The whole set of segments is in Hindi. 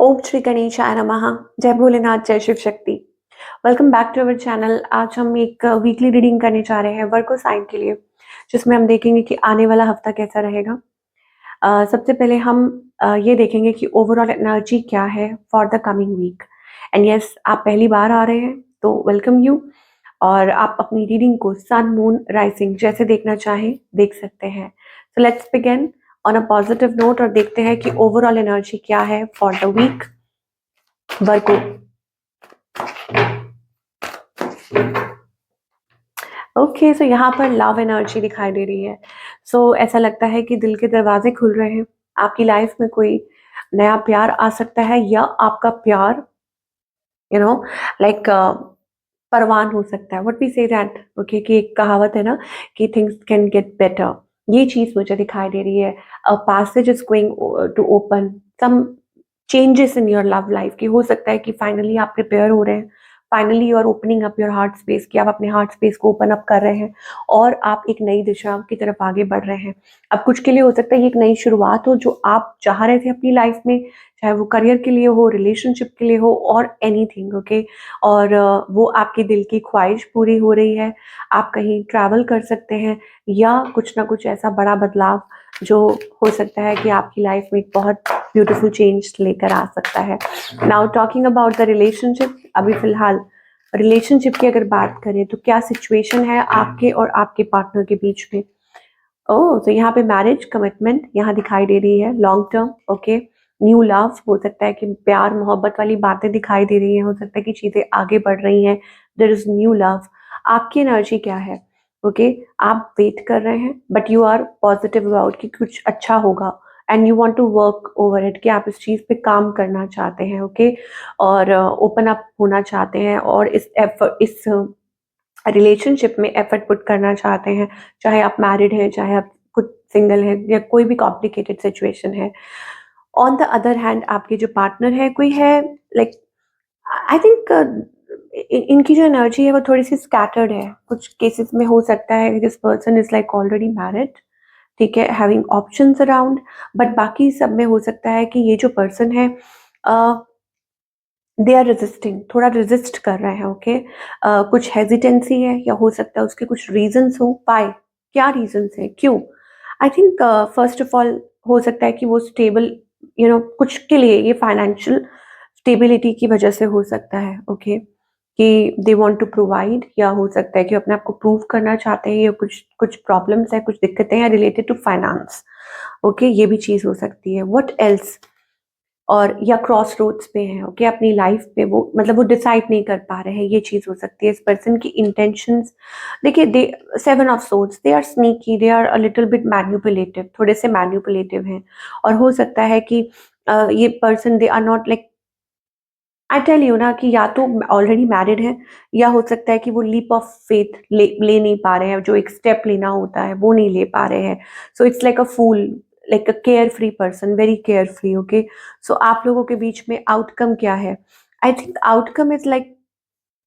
ओम श्री गणेशाय नमः। जय भोलेनाथ, जय Shiv Shakti. Welcome back to our channel. आज हम एक वीकली रीडिंग करने जा रहे हैं वर्गो साइन के लिए, जिसमें हम देखेंगे कि आने वाला हफ्ता कैसा रहेगा। सबसे पहले हम ये देखेंगे कि ओवरऑल एनर्जी क्या है for the coming week. And yes, आप पहली बार आ रहे हैं तो वेलकम यू। और आप अपनी रीडिंग को सन, मून, राइजिंग जैसे देखना चाहें देख सकते हैं। So let's begin on a positive note और देखते हैं कि ओवरऑल एनर्जी क्या है for the week Virgo. Okay, so यहाँ पर लव एनर्जी दिखाई दे रही है। सो ऐसा लगता है कि दिल के दरवाजे खुल रहे हैं। आपकी लाइफ में कोई नया प्यार आ सकता है, या आपका प्यार यू नो लाइक परवान हो सकता है। What we say that, okay, कि एक कहावत है ना कि थिंग्स कैन गेट बेटर। ये चीज मुझे दिखाई दे रही है। A passage is going to open some changes in your love life, की हो सकता है कि फाइनली आप प्रिपेयर हो रहे हैं। Finally you are opening up your heart space, कि आप अपने हार्ट स्पेस को ओपन अप कर रहे हैं और आप एक नई दिशा की तरफ आगे बढ़ रहे हैं। अब कुछ के लिए हो सकता है ये एक नई शुरुआत हो जो आप चाह रहे थे अपनी लाइफ में, चाहे वो करियर के लिए हो, रिलेशनशिप के लिए हो, और एनीथिंग, ओके। और वो आपके दिल की ख्वाहिश पूरी हो रही है। आप कहीं ट्रैवल कर सकते हैं, या कुछ ना कुछ ऐसा बड़ा बदलाव जो हो सकता है कि आपकी लाइफ में एक बहुत ब्यूटीफुल चेंज लेकर आ सकता है। Now talking about the relationship, अभी फिलहाल रिलेशनशिप की अगर बात करें तो क्या सिचुएशन है आपके और आपके पार्टनर के बीच में। ओह, तो यहाँ पे मैरिज कमिटमेंट यहाँ दिखाई दे रही है, long term, okay. New love, हो सकता है कि प्यार मोहब्बत वाली बातें दिखाई दे रही हैं, हो सकता है कि चीजें आगे बढ़ रही हैं। There is new love. आपकी एनर्जी क्या है, ओके। आप वेट कर रहे हैं but you are positive about कि कुछ अच्छा होगा, and you want to work over it, कि आप इस चीज पे काम करना चाहते हैं, ओके। और ओपन अप होना चाहते हैं और इस रिलेशनशिप में एफर्ट पुट करना चाहते हैं। चाहे आप मैरिड हैं, चाहे आप खुद सिंगल हैं, या कोई भी कॉम्प्लिकेटेड सिचुएशन है। ऑन द अदर हैंड आपके जो पार्टनर है कोई है, लाइक आई थिंक इनकी जो एनर्जी है वो थोड़ी सी स्कैटर्ड है। कुछ केसेस में हो सकता है this person is like already married, ठीक है, हैविंग ऑप्शंस अराउंड। बट बाकी सब में हो सकता है कि ये जो पर्सन है दे आर रेजिस्टिंग, थोड़ा रेजिस्ट कर रहे हैं, ओके। कुछ हेजिटेंसी है, या हो सकता है उसके कुछ रीजंस हो। पाए क्या रीजंस है, क्यों? I think first of all हो सकता है कि वो स्टेबल, कुछ के लिए ये फाइनेंशियल स्टेबिलिटी की वजह से हो सकता है, ओके। कि दे वांट टू प्रोवाइड, या हो सकता है कि अपने आप को प्रूव करना चाहते हैं, या कुछ कुछ प्रॉब्लम्स है, कुछ दिक्कतें हैं रिलेटेड टू फाइनेंस, ओके। ये भी चीज हो सकती है। What else? और या क्रॉस रोड्स पे हैं, ओके, अपनी लाइफ पे वो मतलब वो डिसाइड नहीं कर पा रहे हैं, ये चीज हो सकती है। इस पर्सन की इंटेंशंस, देखिए, the seven of swords, they are sneaky, they are a little bit manipulative, थोड़े से मैन्युपुलेटिव हैं। और हो सकता है कि ये person they are not like, I tell you ना, कि या तो ऑलरेडी मैरिड है, या हो सकता है कि वो लीप ऑफ फेथ ले नहीं पा रहे हैं, जो एक स्टेप लेना होता है वो नहीं ले पा रहे हैं। So it's like a fool, like a care free person, very care free, okay. So आप लोगों के बीच में आउटकम क्या है? I think outcome is like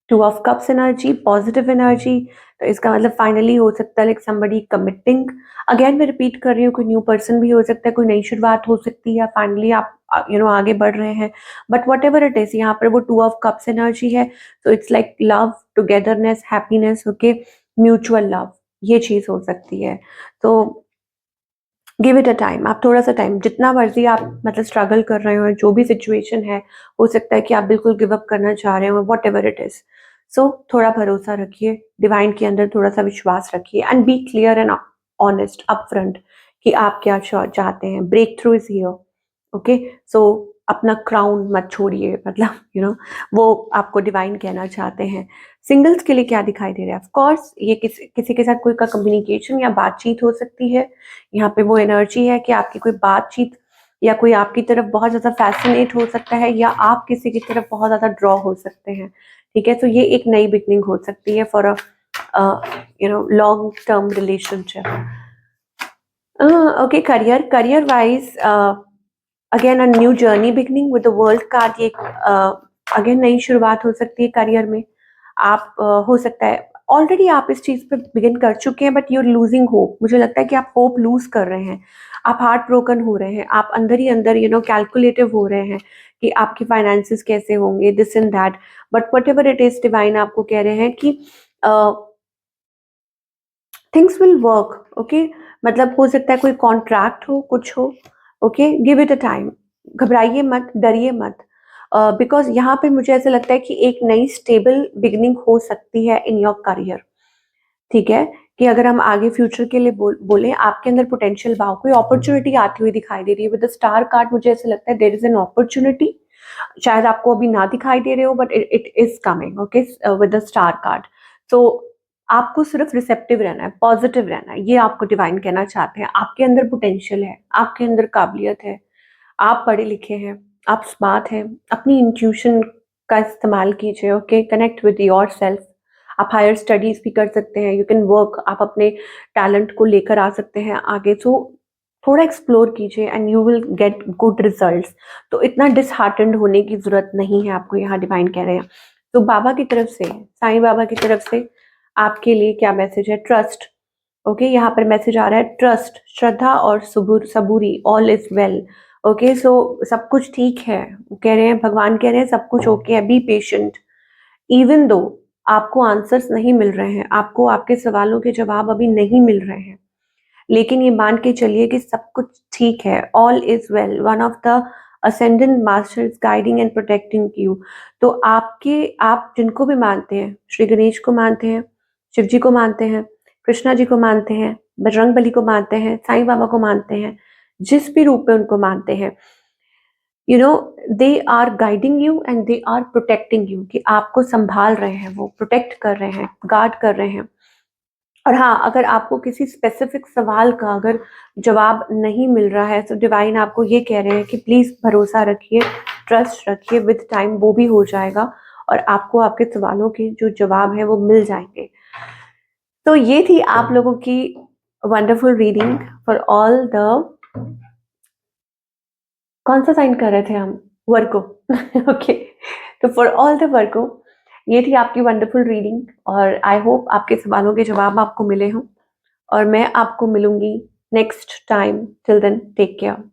two of cups energy, positive energy. तो इसका मतलब फाइनली हो सकता है लाइक समबडी कमिटिंग। अगेन मैं रिपीट कर रही हूँ, कोई न्यू पर्सन भी हो सकता है, कोई नई शुरुआत हो सकती है, या फाइनली आप आगे बढ़ रहे हैं। But what ever it is, यहाँ पर वो टू ऑफ कप्स एनर्जी है। तो it's like love, togetherness, happiness, okay, mutual love, ये चीज हो सकती है। तो गिव इट अ टाइम, आप थोड़ा सा टाइम, जितना मर्जी आप मतलब स्ट्रगल कर रहे हो, जो भी सिचुएशन है, हो सकता है कि आप बिल्कुल गिव अप करना चाह रहे हो, वट एवर इट इज। सो थोड़ा भरोसा रखिए, डिवाइन के अंदर थोड़ा सा विश्वास रखिए, and be clear and honest upfront कि आप क्या चाहते हैं। Break through is here, okay. So अपना क्राउन मत छोड़िए, मतलब वो आपको डिवाइन कहना चाहते हैं। सिंगल्स के लिए क्या दिखाई दे रहा है? ऑफ कोर्स ये किसी किसी के साथ कोई का कम्युनिकेशन या बातचीत हो सकती है। यहाँ पे वो एनर्जी है कि आपकी कोई बातचीत, या कोई आपकी तरफ बहुत ज्यादा फैसिनेट हो सकता है, या आप किसी की तरफ बहुत ज्यादा ड्रॉ हो सकते हैं, ठीक है। तो ये एक नई बिगनिंग हो सकती है for a long term relationship, okay. Career wise, again a new journey beginning with the world card. ये अगेन नई शुरुआत हो सकती है करियर में। आप हो सकता है ऑलरेडी आप इस चीज पे बिगिन कर चुके हैं, but you are losing hope. मुझे लगता है कि आप होप लूज कर रहे हैं। आप हार्ट ब्रोकन हो रहे हैं, आप अंदर ही अंदर कैलकुलेटिव हो रहे हैं कि आपके फाइनेंसेस कैसे होंगे, this and that. But what ever it is, divine आपको कह रहे हैं कि थिंग्स विल वर्क, ओके। मतलब हो सकता है कोई कॉन्ट्रैक्ट हो, कुछ हो, okay, give it a time. घबराइए मत, डरिए मत, बिकॉज यहाँ पे मुझे ऐसा लगता है कि एक नई स्टेबल बिगिनिंग हो सकती है इन योर करियर, ठीक है। कि अगर हम आगे फ्यूचर के लिए बोले, आपके अंदर पोटेंशियल भाव, कोई अपॉर्चुनिटी आती हुई दिखाई दे रही है। विद द स्टार कार्ड मुझे ऐसा लगता है देयर इज एन अपॉर्चुनिटी, शायद आपको अभी ना दिखाई दे रहे हो, but it is coming, okay, with the star card. तो आपको सिर्फ रिसेप्टिव रहना है, पॉजिटिव रहना है, ये आपको डिवाइन कहना चाहते हैं। आपके अंदर पोटेंशियल है, आपके अंदर काबिलियत है, आप पढ़े लिखे हैं, आप स्मार्ट हैं। अपनी इंट्यूशन का इस्तेमाल कीजिए, okay, connect with your self. आप हायर स्टडीज भी कर सकते हैं, यू कैन वर्क, आप अपने टैलेंट को लेकर आ सकते हैं आगे। तो थोड़ा एक्सप्लोर कीजिए and you will get good results. तो इतना डिसहार्टेंड होने की जरूरत नहीं है आपको, यहाँ डिवाइन कह रहे हैं। तो बाबा की तरफ से, साईं बाबा की तरफ से आपके लिए क्या मैसेज है? ट्रस्ट, ओके, यहाँ पर मैसेज आ रहा है ट्रस्ट, श्रद्धा और सबूरी, all is well, okay. So सब कुछ ठीक है, कह रहे हैं, भगवान कह रहे हैं सब कुछ ओके है। बी पेशेंट, इवन दो आपको आंसर्स नहीं मिल रहे हैं, आपको आपके सवालों के जवाब अभी नहीं मिल रहे हैं, लेकिन ये मान के चलिए कि सब कुछ ठीक है, all is well. One of the ascendant masters guiding and protecting you. तो आप जिनको भी मानते हैं, श्री गणेश को मानते हैं, शिव जी को मानते हैं, कृष्णा जी को मानते हैं, बजरंग बली को मानते हैं, साईं बाबा को मानते हैं, जिस भी रूप में उनको मानते हैं, they are guiding you and they are protecting you, कि आपको संभाल रहे हैं, वो प्रोटेक्ट कर रहे हैं, गार्ड कर रहे हैं। और हाँ, अगर आपको किसी स्पेसिफिक सवाल का अगर जवाब नहीं मिल रहा है, तो डिवाइन आपको ये कह रहे हैं कि प्लीज भरोसा रखिए, ट्रस्ट रखिए, विद टाइम वो भी हो जाएगा और आपको आपके सवालों के जो जवाब है वो मिल जाएंगे। तो ये थी आप लोगों की wonderful reading for all the, कौन सा साइन कर रहे थे हम? वर्गो। ओके, तो फॉर ऑल द वर्गो, ये थी आपकी वंडरफुल रीडिंग और आई होप आपके सवालों के जवाब आपको मिले हों और मैं आपको मिलूंगी next time. Till then take care.